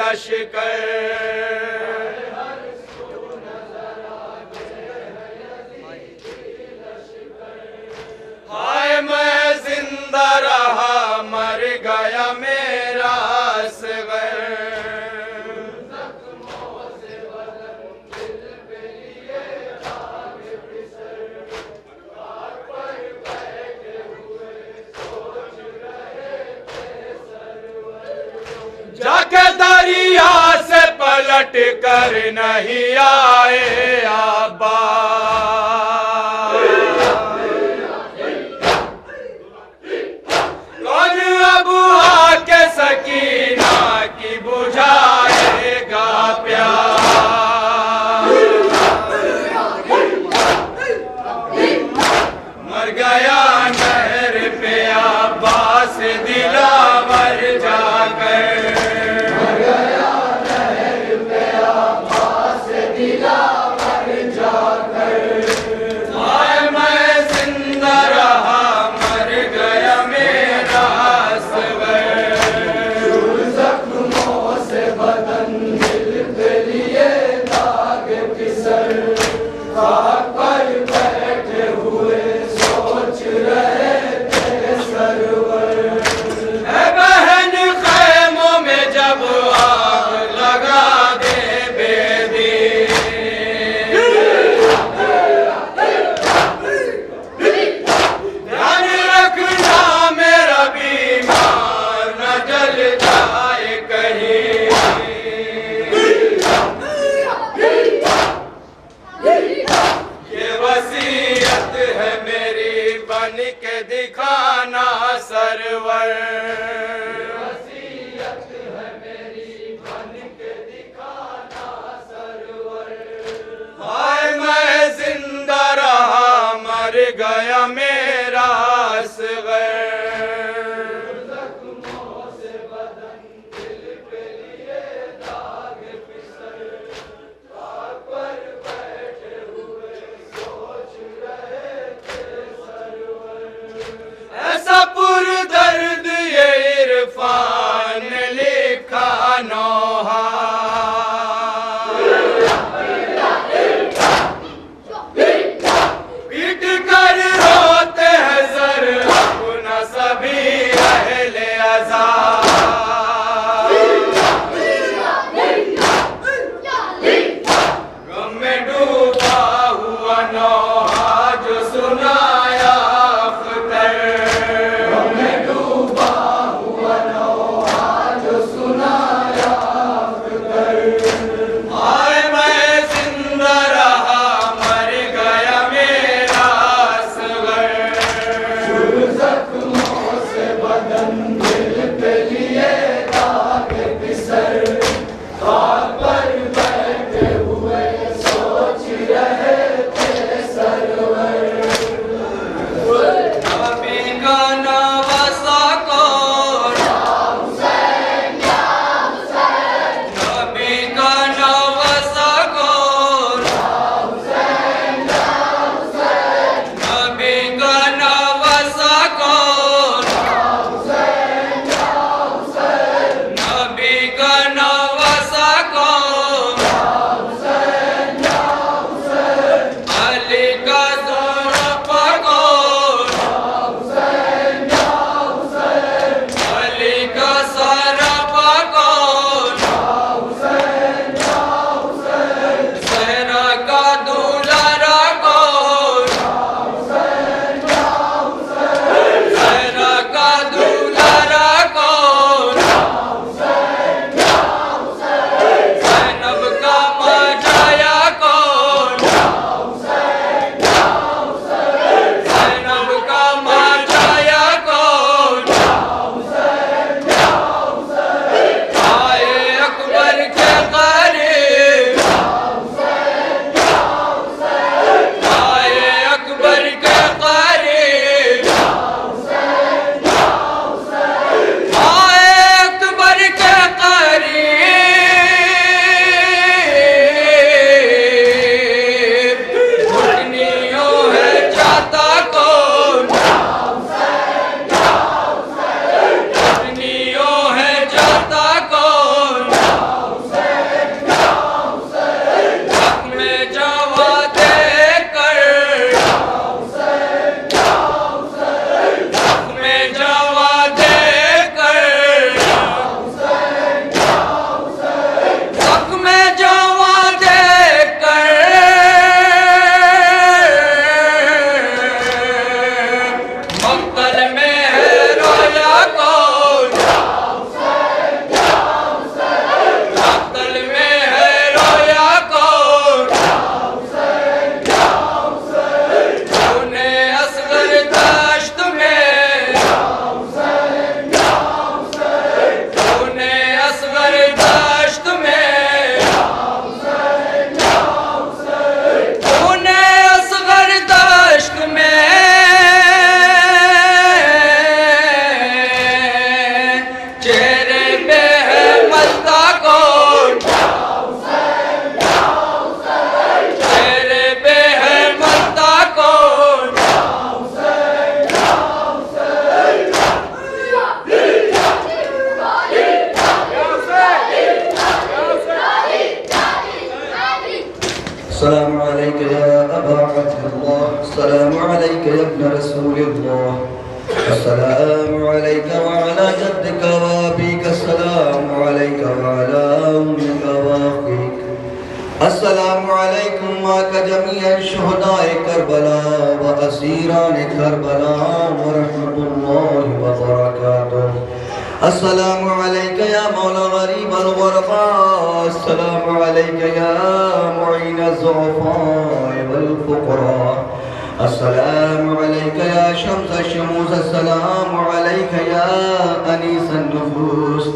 लश्कर। हाय मैं जिंदा रहा मर गया मेरा असगर। जाके दरिया से पलट कर नहीं आए आबा। कौन अब आके सकीना की बुझाएगा प्यार। मर गया नहर पे अब्बास दिलावर जाकर। मर गया नहर पे अब्बास दिलावर अस्सलामु अलैका या अबा अब्दुल्लाह, अस्सलामु अलैका या इब्न रसूलिल्लाह, अस्सलामु अलैका व अला जद्दिका व अबीका, अस्सलामु अलैका व अला उम्मिका व अखीक, अस्सलामु अलैकुम माका जमीअ शुहदाए करबला व असीरान करबला व रहमतुल्लाहि व बरकातुहु। अस्सलामु अलैका या मौला गरीब अल-गुरबा, अस्सलामु अलैका या मुईन अज़-ज़ुअफ़ा वल फ़ुक़रा, अस्सलामु अलैका या शम्स अश-शमूस, अस्सलामु अलैका या अनीस अन-नुफूस,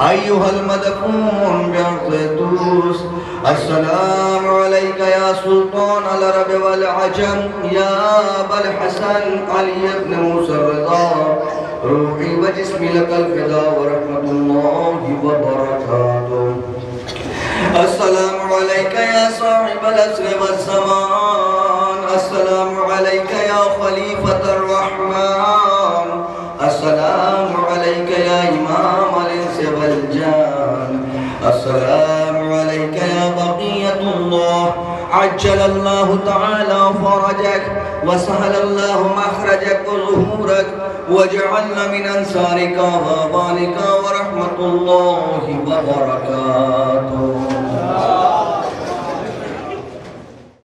अय्युहल मदफून बिअर्ज़-ए-दूस, अस्सलामु अलैका या सुल्तान अल-अरब वल अजम, या अबल हसन अली इब्न मूसा रज़ा, रूही व जिस्मी लकल फ़िदा व रहमतुल्लाहि व बरकातुहु। अस्सलामु अलैका या साहिबल अस्र वज़्ज़मान, अस्सलामु अलैका या खलीफतर रहमान, अस्सलामु अलैका या इमामल इंस वल जान, अस्सलामु अलैका या बक़ियतुल्लाह, अज्जलल्लाहु तआला फरजक व सहलल्लाहु मखरजक व ज़ुहूरक वजअलना मिन अंसारिका व अवानिका व रहमतुल्लाहि व बरकातुहु।